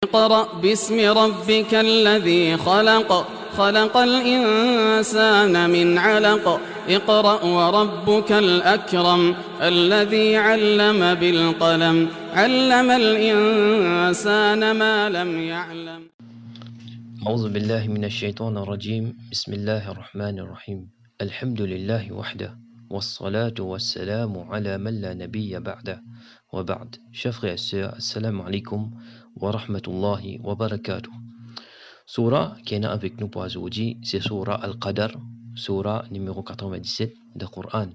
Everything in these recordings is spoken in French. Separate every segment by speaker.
Speaker 1: اقرأ باسم ربك الذي خلق خلق الإنسان من علق اقرأ وربك الأكرم الذي علم بالقلم علم الإنسان ما لم يعلم.
Speaker 2: أعوذ بالله من الشيطان الرجيم. بسم الله الرحمن الرحيم. الحمد لله وحده والصلاة والسلام على من لا نبي بعده وبعد. Chers frères et sœurs, assalamu alaikum wa rahmatullahi wa barakatuh. Surah qui est avec nous pour aujourd'hui, c'est Surah Al-Qadr, Surah numéro 97 du Coran.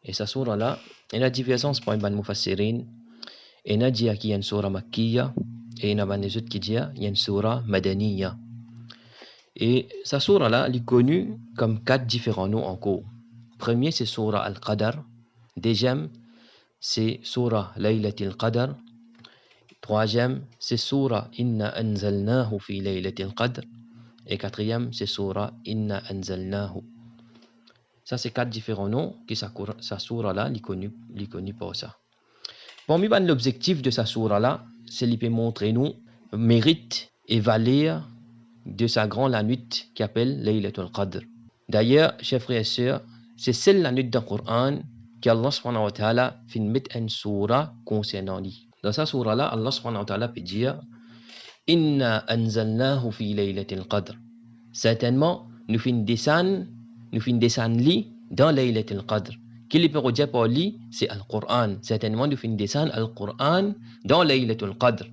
Speaker 2: Et cette Surah-là, il y a différence pour les mufassirin. Il y a dit qu'il y a une Surah Makkiya et il y a des autres qui disent qu'il y a une Surah Madaniya. Et cette Surah-là, elle est connue comme 4 différents noms encore. Premier, c'est Surah Al-Qadr. Deuxième, c'est Surah Laylatul Qadr. Troisième, c'est Surah Inna anzalnahu fi Laylatul Qadr. Et quatrième, c'est Surah Inna anzalnahu. Ça, c'est 4 différents noms que sa Surah-là est connue pour ça. Parmi l'objectif de sa Surah-là, c'est de montrer nous mérite et valeur de sa grande la nuit qui appelle Laylatul Qadr. D'ailleurs, chers frères et sœurs, c'est celle la nuit du Coran qu'Allah subhanahu wa ta'ala fait mettre une surah concernant lui. Dans sa surah-là, Allah subhanahu wa ta'ala peut dire Inna anzalnahu fi laylatil qadr. Certainement, nous fin descendre li dans laylatil qadr. Qui le peut dire pour lui, c'est Al-Qur'an. Certainement, nous fin descendre Al-Qur'an dans laylatul qadr.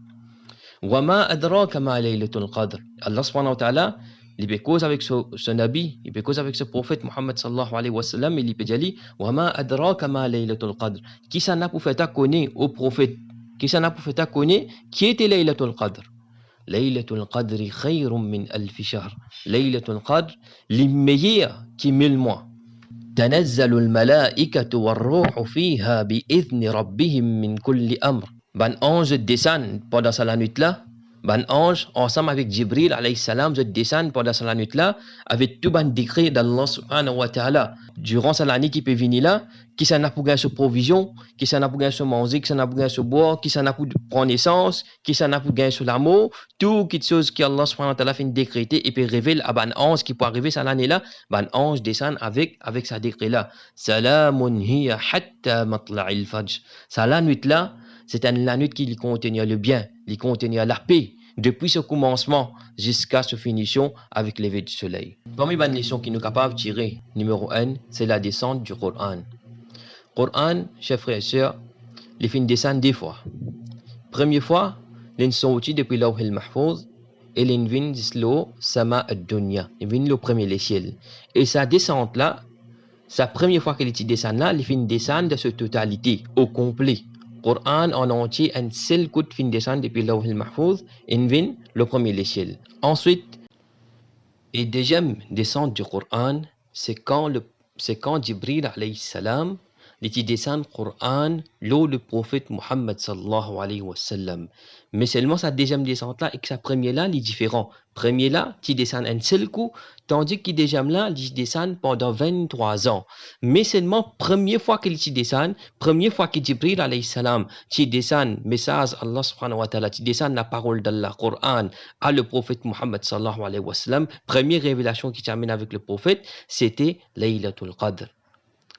Speaker 2: Wa ma adraka ma laylatul qadr. Allah subhanahu wa ta'ala il peut cause avec ce nabi, il peut cause avec ce prophète Muhammad sallallahu alayhi wa sallam, il peut dire wa ma adraka ma laylatul qadr. Qui s'en a pour faire connaître au prophète, qui s'en a pour faire connaître qui était laylatul qadr. Laylatul qadr khayrun min alf shahr. Laylatul qadr l'meilleur qui 1000 mois. تنزل الملائكة والروح فيها بإذن ربهم من كل أمر. Ban ange descend pendant cette nuit-là. Ban ange, ensemble avec Jibril alayhi salam, descend pendant cette nuit-là avec tout ban décret d'Allah subhanahu wa ta'ala. Durant cette année qui peut venir là, qui s'en a pour gagner sur provision, qui s'en a pour gagner sur manger, qui s'en a pour gagner sur boire, qui s'en a pour prendre naissance, qui s'en a pour gagner sur l'amour, tout quelque chose que Allah subhanahu wa ta'ala fait décréter et peut révéler à ban ange qui peut arriver cette année là, ban ange descend avec sa décret là. Salamun hiya hatta matla'il fajr. Cette nuit-là, c'est la nuit qui contient le bien, qui contient la paix, depuis ce commencement jusqu'à sa finition avec lever du soleil. Parmi les leçons qui nous capables de tirer, numéro 1, c'est la descente du Coran. Coran, chers frères et sœurs, les fins descendent 2 fois. Première fois, les sortis depuis l'Awh al-Mahfouz et les vins jusqu'au Sama ad-Dunya. Ils viennent le premier les ciels. Et sa descente là, sa première fois qu'elle descend là, les fins descendent de sa totalité, au complet. Coran en entier, un seul coup de fin descend depuis l'Awh al-Mahfouz, et vient le premier l'échelle. Ensuite, et deuxième descente du Coran, c'est quand Jibril alayhi salam descend le Coran, le prophète Muhammad sallallahu alayhi wa sallam. Mais seulement sa deuxième descente là et que sa première là, il est différent. Premier là, qui descend un seul coup, tandis que deuxième là, il descend pendant 23 ans. Mais seulement première fois qu'il descend, première fois que Jibril alayhi salam, qui descend message Allah subhanahu wa ta'ala, qui descend la parole d'Allah, Coran, à le prophète Muhammad sallallahu alayhi wa sallam, première révélation qui termine avec le prophète, c'était Laylatul Qadr.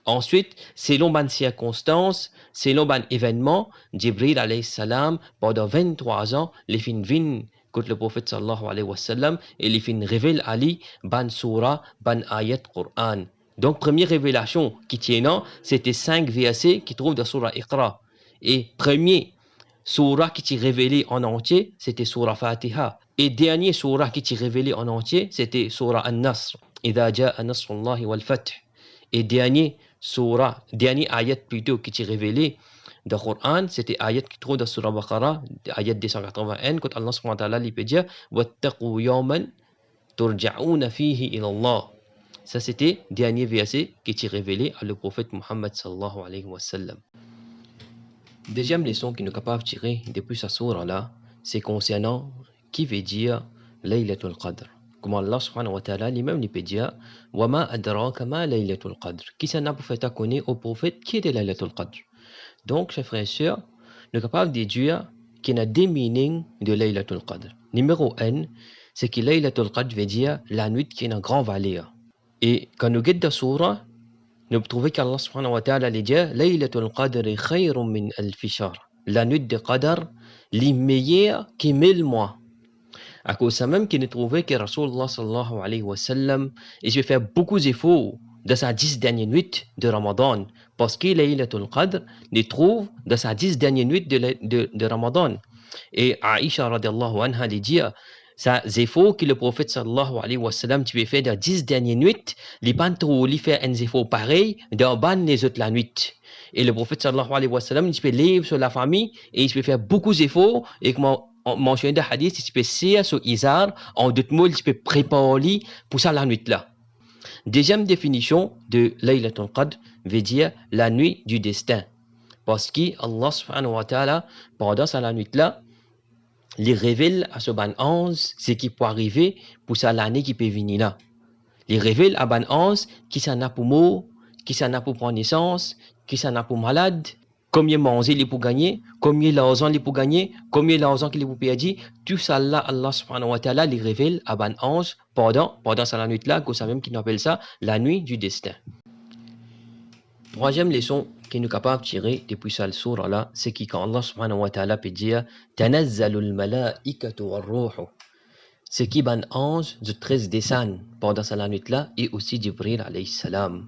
Speaker 2: Ensuite, selon les circonstances, selon les événements, Jibril alayhi salam, pendant 23 ans, les fins viennent contre le prophète sallallahu alayhi wa sallam et les fins révèlent à lui ban surah, ban ayat Qur'an. Donc, première révélation qui tient, c'était 5 versets qui trouvent dans surah Iqra. Et premier surah qui t'est révélé en entier, c'était surah Fatiha. Et dernier surah qui t'est révélé en entier, c'était surah An-Nasr. Idha ja'a nasrullahi wal fath. Et dernier ayat plutôt qui est révélé dans le Coran, c'était ayat qui trouve dans Surah Baqarah, ayat 281, quand Allah subhanahu wa ta'ala lui peut dire Wattaqu yawman turja'una fihi ila Allah. Ça c'était dernier verset qui est révélé à le prophète Muhammad sallallahu alayhi wa sallam. Deuxième leçon qui nous est capable de tirer depuis cette surah là, c'est concernant qui veut dire Laylatul Qadr. Comme Allah subhanahu wa ta'ala lui-même lui peut dire wa ma adraka ma laylatul qadr. Qui s'en a pour faire connaître au prophète qui était Laylatul Qadr. Donc, chers frères et sœurs, nous sommes capables de dire qu'il y a deux meanings de Laylatul Qadr. Numéro 1, c'est que Laylatul Qadr veut dire la nuit qui a une grande valeur. Et quand nous regardons la surah, nous trouvons qu'Allah subhanahu wa ta'ala dit Laylatul Qadr khayrun min alfi shahr. La nuit de Qadr, les meilleures qui 1000 mois. À cause de même qu'il nous trouvait que Rasulullah sallallahu alayhi wa sallam, il se fait beaucoup d'efforts dans sa 10 dernières nuits de Ramadan. Parce que Laylatul Qadr, il trouve dans sa 10 dernières nuits de Ramadan. Et Aïcha radiallahu anha dit ça efforts que le prophète sallallahu alayhi wa sallam tu fait dans 10 dernières nuits, il pas trop lui faire un effort pareil dans les autres la nuit. Et le prophète sallallahu alayhi wa sallam il peut lire sur la famille et il peut faire beaucoup d'efforts et comme mentionné dans le hadith, il peut serrer sur Izar, en d'autres mots, il peut préparer pour ça la nuit là. Deuxième définition de Laylatul Qadr veut dire la nuit du destin. Parce qu'Allah subhanahu wa ta'ala, pendant ça la nuit là, il révèle à ce ban ange ce qui peut arriver pour ça l'année qui peut venir là. Il révèle à ban ange qui s'en a pour mort, qui s'en a pour prendre naissance, qui s'en a pour malade, combien manger il pour gagner, combien l'argent il pour gagner, combien l'argent qu'il pour perdre, tout ça là, Allah subhanahu wa ta'ala il révèle à ban ange pendant ça la nuit là, que ça même qui appelle ça la nuit du destin. Troisième leçon qui nous capable de tirer depuis cette sourate là, c'est que quand Allah subhanahu wa ta'ala peut dire Tanazzalul malaikatu war-ruhu, c'est qui ban ange de 13 descend pendant ça la nuit là et aussi Jibril alayhi salam.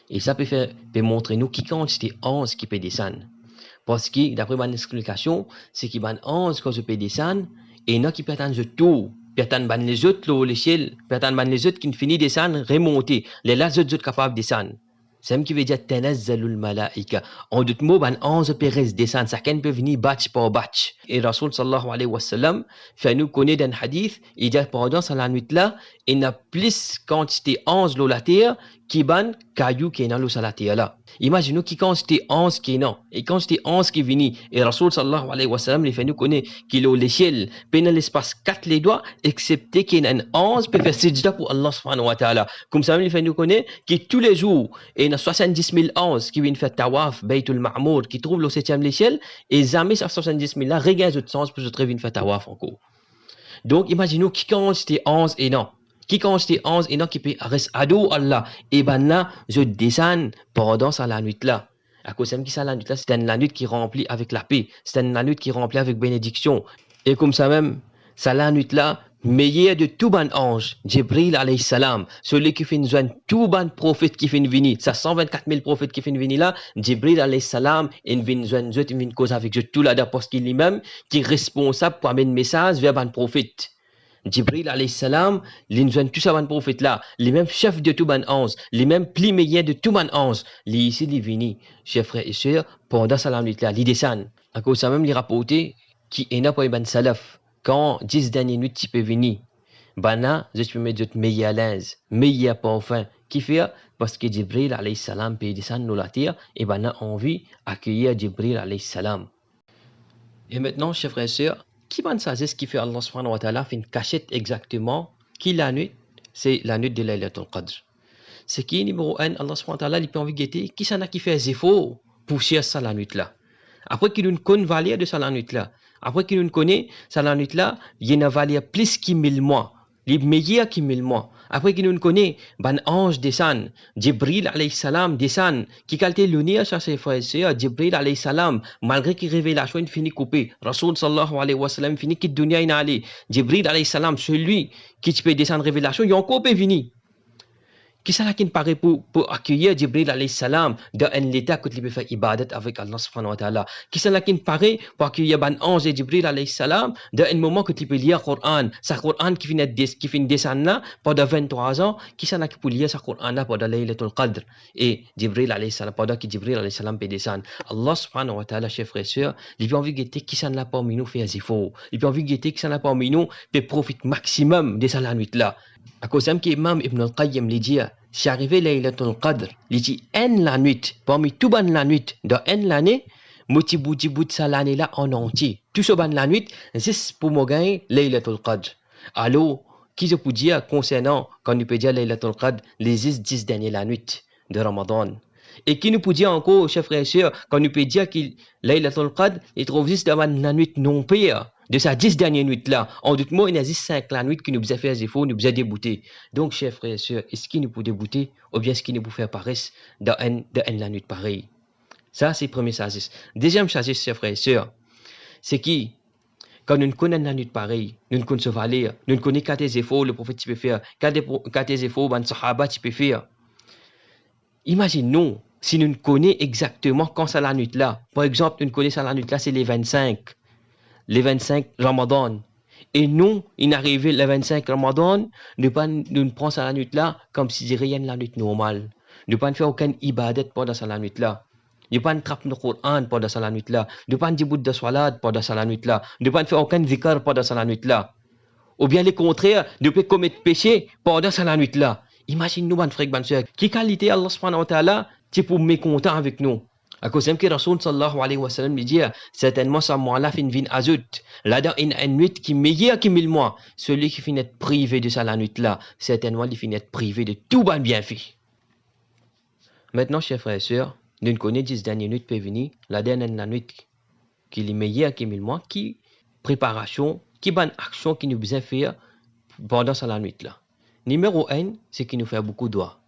Speaker 2: Et ça peut montrer nous qui quand c'est ange qui peut descendre. Parce que d'après mon explication, c'est qui ban ange quand je peux descendre et non qui peut attendre tout. Peut attendre les autres l'échelle, peut attendre les autres qui finissent de descendre, remonter. Les autres capables de descendre. C'est ce qui veut dire Tanazzalul malaika. En d'autres mots, ban ange peut descendre. Chacun peut venir batch par batch. Et Rasul sallallahu alayhi wa sallam fait nous connaître un hadith. Il dit pendant la nuit là, il y a plus quantité ange la terre qui ban caillou qui est dans la terre là. Imaginez qui quantité ange qui est non et quantité ange qui vient. Et Rasul sallallahu alayhi wa sallam il fait nous connaître qu'il a l'échelle pendant l'espace 4 les doigts excepté qu'il y a un ange peut faire sijda pour Allah subhanahu wa ta'ala. Comme ça il fait nous connaître que tous les jours il y a 70 000 anges qui viennent faire tawaf Baytul Ma'mour qui trouvent le 7e l'échelle et jamais ces 70 000 là regardent d'autres sens pour se venir faire tawaf encore. Donc imaginez qui quantité ange et non. Qui quantité ange et non qui peut rester ado Allah et ben là je descends pendant ça la nuit là. À cause de ça la nuit là c'est une la nuit qui remplit avec la paix, c'est une la nuit qui remplit avec bénédiction et comme ça même ça la nuit là meilleur de tout ban ange, Jibril alayhi salam, celui qui fait joindre tout ban prophète qui fait venir, ça 124 000 prophètes qui fait venir là, Jibril alayhi salam, il vient joindre il vient cause avec tout là parce qu'il lui-même qui est responsable pour amener un message vers ban prophète. Jibril alayhi salam, il joint tout ça ban prophète là, les mêmes chefs de tout ban ange, les mêmes plis meilleurs de tout ban ange, les ici les vini, chers frères et sœurs, pendant ça la nuit là, les descendent. À cause ça même les rapporter qui est là pour ban salaf. Quand 10 dernières nuits tu peux venir, bana, je peux mettre de meilleur linge, meilleur parfum, qui fait parce que Jibril alayhi salam peut descendre dans la terre et bana envie accueillir Jibril alayhi salam. Et maintenant, chers frères et sœurs, qui va sagesse qui fait Allah subhanahu wa ta'ala fait une cachette exactement qui la nuit, c'est la nuit de Laylatul Qadr. C'est qui numéro 1, Allah subhanahu wa ta'ala il peut envie guetter, qui s'en a qui fait des efforts pour chercher ça la nuit là. Après qu'il nous connaît valeur de ça la nuit là. Après qu'il nous connaît, ça la nuit là, il y a une valeur plus que 1000 mois. Les meilleurs que 1000 mois. Après qu'il nous connaît, ban ange descend, Jibril alayhi salam descend, qui qualité l'unir sur ses frères et sœurs, Jibril alayhi salam, malgré qu'il révélation il finit coupé, Rasul sallallahu alayhi wa sallam finit quitte dunya in allé, Jibril alayhi salam, celui qui peut descendre révélation, il y a encore peut venir. Qui ça qui paraît pour accueillir Jibril alayhi salam dans un état que il peut faire ibadat avec Allah subhanahu wa ta'ala. Qui ça qui paraît pour accueillir ban ange Jibril alayhi salam dans un moment que il peut lire Coran. Ça Coran qui finit descendre là pendant 23 ans. Qui ça qui peut lire ça Coran là pendant Laylatul Qadr. Et Jibril alayhi salam pendant que Jibril alayhi salam peut descendre. Allah subhanahu wa ta'ala, chers frères et sœurs, il peut envie de guetter qui ça n'a pas nous faire effort. Il peut envie de guetter qui ça n'a pas nous peut profiter maximum de ça la nuit là. À cause de Imam Ibn al-Qayyim lui dit, si arrivé Laylatul Qadr, il dit en la nuit, parmi tout ban la nuit, dans en l'année, moti bout ça l'année là en entier. Tout ce ban la nuit, c'est pour moi gagner Laylatul Qadr. Alors, qui je peux dire concernant, quand on peut dire Laylatul Qadr, les 10 derniers la nuit de Ramadan. Et qui nous peut dire encore, chers frères et sœurs, quand nous peut dire que Laylatul Qadr, il trouve juste dans la nuit non pire, de sa 10 dernières nuits là. En d'autres mots, il y a 5 la nuit qui nous a fait des efforts, nous a débouté. Donc, chers frères et sœurs, est-ce qu'il nous peut débouter, ou bien est-ce qu'il nous peut faire paresse dans la nuit pareille? Ça, c'est le premier sagesse. Deuxième sagesse, chers frères et sœurs, c'est qui? Quand nous connaissons la nuit pareille, nous connaissons ce valet, nous connaissons qu'à tes efforts, le prophète peut faire, qu'à tes efforts, ben sahaba peut faire. Imaginons si nous connaissons exactement quand c'est la nuit là. Par exemple, nous connaissons la nuit là, c'est les 25 Ramadan. Et nous, il arrive le 25 Ramadan, nous ne prenons ça la nuit là comme si c'était rien la nuit normale. Nous ne pas faire aucune ibadat pendant la nuit là. Nous ne pas attraper le Coran pendant la nuit là. Nous ne pas dire de salat pendant la nuit là. Nous ne pas faire aucun zikr pendant la nuit là. Ou bien le contraire, nous pouvons commettre péché pendant la nuit là. Imagine-nous, mon frère, mon soeur, qui qualité Allah subhanahu wa ta'ala, tu pour mécontent avec nous. À cause que Rasoul sallallahu alayhi wa sallam dit, certainement, ça m'a fin vin azout. Là-dedans, une nuit qui est meilleure que 1000 mois. Celui qui finit privé de ça la nuit là, certainement, il finit privé de tout bon bienfait. Maintenant, chers frères et sœurs, nous connaissons 10 dernières nuits peut venir, la dernière nuit qui est meilleure que 1000 mois, qui préparation, qui bonne action qui nous besoin faire pendant la nuit là. Numéro 1, c'est qu'il nous fait beaucoup de doigts.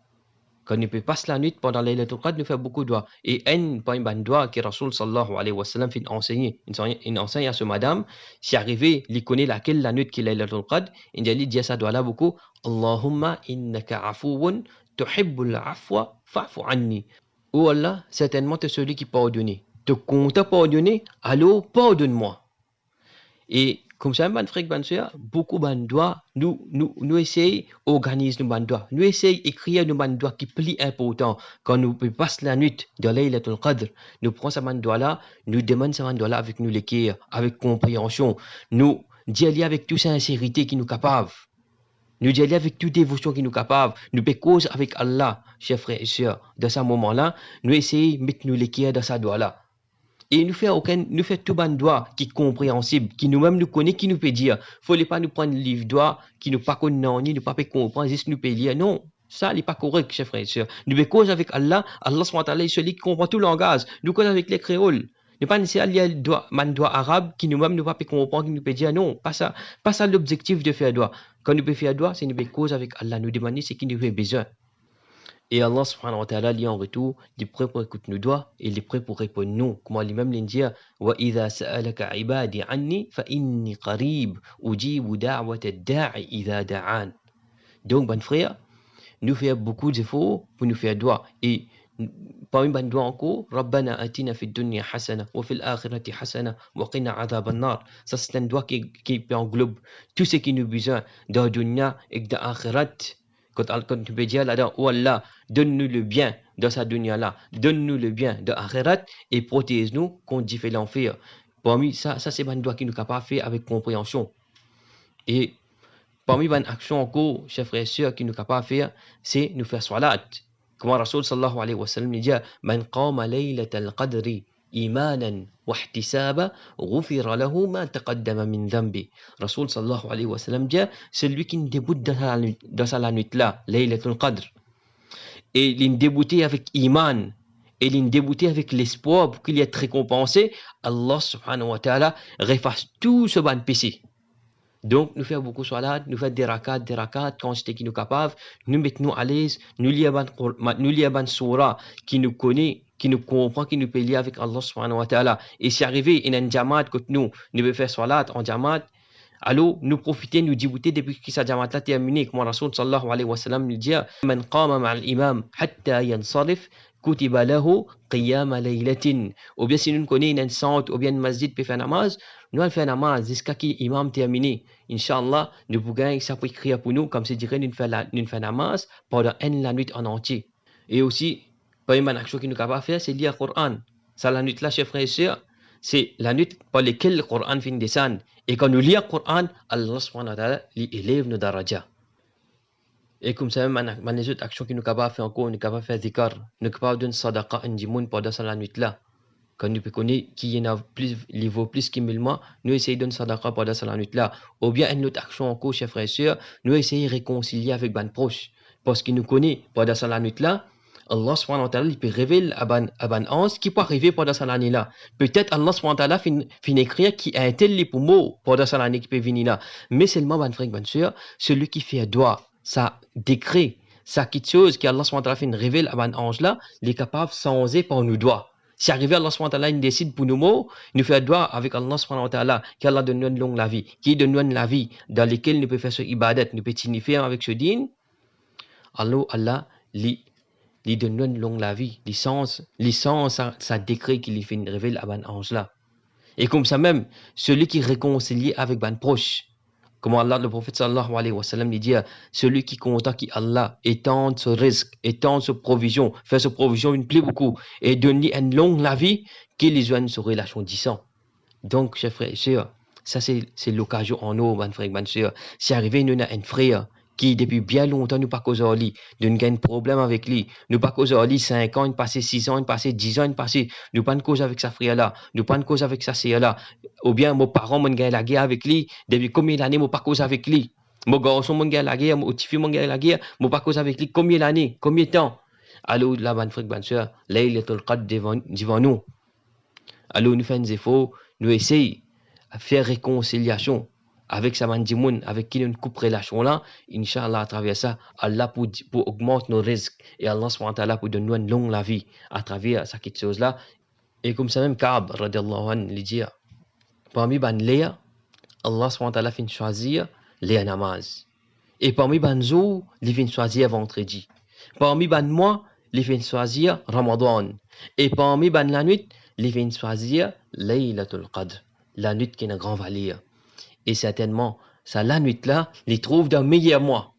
Speaker 2: Quand nous peut passer la nuit pendant Laylatul Qadr, nous fait beaucoup de doigts. Et un pas une doigt que Rasoul sallallahu alayhi wa sallam fait enseigner. Il enseigne à ce madame, si arrivé, il connaît laquelle la nuit qui est Laylatul Qadr, il dit ça doit là beaucoup. Allahumma innaka afuwun tuhibbul afwa fa'fu anni. Oh Allah, certainement tu es celui qui pardonne. Tu comptes pardonner, alors pardonne-moi. Et comme ça, mon frère, mon soeur, beaucoup de doigts, nous essayons d'organiser nos doigts. Nous essayons d'écrire nos doigts qui plus important. Quand nous passons la nuit de Laylatul Qadr, nous prenons ce doigt-là, nous demandons ce doigt-là avec nous l'écrire, avec compréhension. Nous disons avec toute sincérité qui nous capable. Nous disons avec toute dévotion qui nous capable. Nous pécons avec Allah, chers frères et sœurs. Dans ce moment-là, nous essayons de mettre nous l'écrire dans ce doigt-là. Et nous fait tout bon doigt qui est compréhensible, qui nous-mêmes nous connaît, qui nous peut dire. Faut pas nous prendre le livre doigt, qui nous pas connaît, ni nous pas comprendre, juste nous peut lire. Non, ça n'est pas correct, chers frères et sœurs. Nous peut cause avec Allah, Allah SWT est celui qui comprend tout le langage. Nous cause avec les créoles. Nous pas nécessairement lire le doigt arabe, qui nous-mêmes nous pas comprendre, qui nous peut dire. Non, pas ça l'objectif de faire doigt. Quand nous peut faire doigt, c'est nous peut cause avec Allah, nous demander ce qui nous fait besoin. Et Allah subhanahu wa ta'ala dit en retour, il est prêt pour écouter nos doigts et il est prêt pour répondre nous. Comme lui-même l'a dit, wa idha sa'alaka ibadi anni fa inni qarib ujibu da'wata da'i idha da'an. Donc, bon frère, nous faisons beaucoup d'efforts pour nous faire doigt. Et parmi les doigts encore, Rabbana atina fi dunya hasana wa fil akhirati hasana wa qina adhaban nar. Ça, c'est un doigt qui englobe tout ce qui nous besoin dans la dunya et dans l'akhirat. Quand tu peux dire là-dedans, oh Allah, donne-nous le bien dans sa dunya-là, donne-nous le bien dans l'akhirat et protège-nous contre différents l'enfer. Parmi ça c'est un doigt qui nous capable de faire avec compréhension. Et parmi les actions encore, chers frères et sœurs, qui nous capable de faire, c'est nous faire salat. Comme Rasoul sallallahu alayhi wa sallam dit, man qama laylatal qadri imanan wa ihtisaba ghufira lahu ma taqaddama min dhanbi. Rasoul sallallahu alayhi wa sallam dit, celui qui débute dans la nuit là, Laylatul Qadr, et il débute avec iman, et il débute avec l'espoir pour qu'il y ait récompensé, Allah subhanahu wa ta'ala efface tout ce ban péché. Donc, nous faisons beaucoup de salat, nous faisons des rakats, quantité qui nous capable, nous mettons à l'aise, nous lisons une surah qui nous connaît, qui nous comprend, qui nous peut lier avec Allah subhanahu wa ta'ala. Et si arrivé, il y a une jamaat que nous devons faire salat en jamaat, alors nous profiter, nous débouter depuis que sa jamaat là terminée, comme Rasoul sallallahu alayhi wa sallam nous dit, man qama ma'al imam hatta yansarif, kutiba lahu qiyama laylatin. Ou bien si nous connaissons une centre, ou bien une masjid peut faire namaz, nous allons faire namaz jusqu'à ce que l'imam termine. Inch'Allah, nous pouvons ça pour écrire pour nous, comme c'est dirait, nous faisons namaz pendant la nuit en entier. Et aussi, parmi les actions qu'il nous capable de faire, c'est lire le Coran. Ça, la nuit là, chers frères et sœurs, c'est la nuit par laquelle le Coran finit descendre. Et quand nous lisons le Coran, Allah subhanahu wa ta'ala élève nos daraja. Et comme ça, les autres actions qu'il nous capable de faire encore, nous sommes capables de faire zikr, nous sommes capables de donner sadaqa en dimoun pendant la nuit là. Quand nous connaissons qui y en a plus, il vaut plus que 1000 mois, nous essayons de donner sadaqa pendant la nuit là. Ou bien une autre action encore, chers frères et sœurs, nous essayons de réconcilier avec les proches. Parce qu'ils nous connaissent pendant la nuit là, Allah subhanahu wa ta'ala, il peut révéler à ban ange qui peut arriver pendant cette année-là. Peut-être Allah subhanahu wa ta'ala fin écrire qui a un tel pour mot pendant cette année qui peut venir là. Mais seulement, ban frère, ban sœur, celui qui fait un doigt, ça décret, ça quelque chose qui Allah subhanahu wa ta'ala fin révèle à ban ange là, il est capable de changer par nous doigts. Si arrivé Allah subhanahu wa ta'ala, il décide pour nous mots, il nous fait un doigt avec Allah subhanahu wa ta'ala, qu'Allah donne une longue la vie, qui donne une la vie dans laquelle nous pouvons faire ce ibadat, nous pouvons signifier avec ce din. Allah, lui donne une longue la vie, licence ça décret qu'il fait une révèle à ban ange là. Et comme ça même, celui qui est réconcilié avec ban proche, comme Allah, le prophète sallallahu alayhi wa sallam, il dit, celui qui compte qui Allah étende ce risque, étende ce provision, fait ce provision une plaît beaucoup, et donne-lui une longue la vie, qu'il les joigne sur relation 10 ans. Donc, chers frères et sœurs, ça c'est l'occasion en nous, ban frère, ban sœur. Si arrivé, nous avons un frère qui depuis bien longtemps nous pas causé lui, nous avons un problème avec lui, nous pas causé lui 5 ans, nous passé 6 ans, nous passé 10 ans, nous passé, nous pas de cause avec sa frère là, nous pas de cause avec sa sœur là, ou bien mes parents m'ont gagné la guerre avec lui, depuis combien d'années m'ont pas cause avec lui, mon garçon m'ont gagné la guerre, mon petit fils m'ont gagné la guerre, m'ont pas cause avec lui, combien d'années, combien de temps? Alors là, ban frère, ban sœur, Laylatul Qadr devant nous. Alors nous faisons des efforts, nous essayons de faire réconciliation avec sa mandimoun, avec qui nous coupe relation là, Inch'Allah, à travers ça, Allah pour augmenter nos risques, et Allah subhanahu wa ta'ala pour donner une longue la vie à travers cette chose là. Et comme ça même, Ka'b, radiallahu anhu, il dit, parmi ban léa, Allah subhanahu wa ta'ala fait choisir les namaz. Et parmi ban jour, il fait choisir vendredi. Parmi ban mois, il fait choisir Ramadan. Et parmi ban la nuit, il fait choisir Laylatul Qadr, la nuit qui est une grande valeur. Et certainement, ça la nuit là, il trouve dans meilleur mois.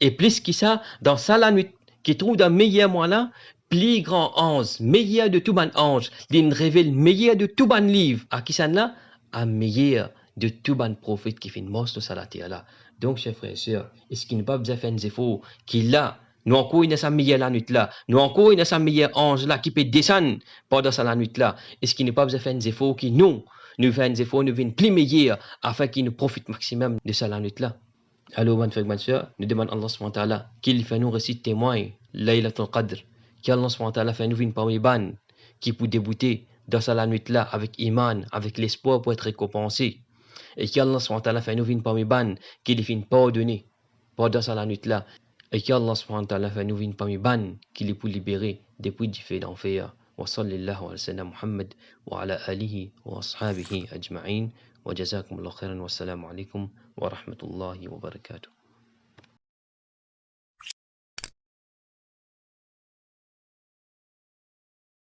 Speaker 2: Et plus que ça, dans ça la nuit, qui trouve dans meilleur mois là, plus grand ange, meilleur de tout ban ange, il révèle meilleur de tout ban livre. À qui ça là? À meilleur de tout ban prophète qui fait une monstre sur la terre là. Donc, chers frères et sœurs, est-ce qu'il n'est pas besoin de faire des efforts qu'il a? Nous encore une sa meilleure la nuit là. Nous encore une sa meilleur ange là qui peut descendre pendant sa la nuit là. Est-ce qu'il n'est pas besoin de faire des efforts qui nous faisons des efforts, nous venons plus meilleurs afin qu'il nous profite maximum de sa la nuit là. Alors, mon frère, ma soeur, nous demandons à Allah subhanahu wa ta'ala qu'il fait nous réciter témoin Laylatul Qadr, qu'Allah subhanahu wa ta'ala fait nous venir parmi ban qui peut débuter dans sa la nuit là avec iman, avec l'espoir pour être récompensé. Et qu'Allah subhanahu wa ta'ala fait nous venir parmi ban qui les fait pardonner pendant sa la nuit là. Et qu'Allah subhanahu wa ta'ala fait nous venir parmi ban qui les peut libérer depuis du fait d'enfer. وصلى الله على سيدنا محمد وعلى آله وأصحابه أجمعين وجزاكم الله خيرا والسلام عليكم ورحمة الله وبركاته.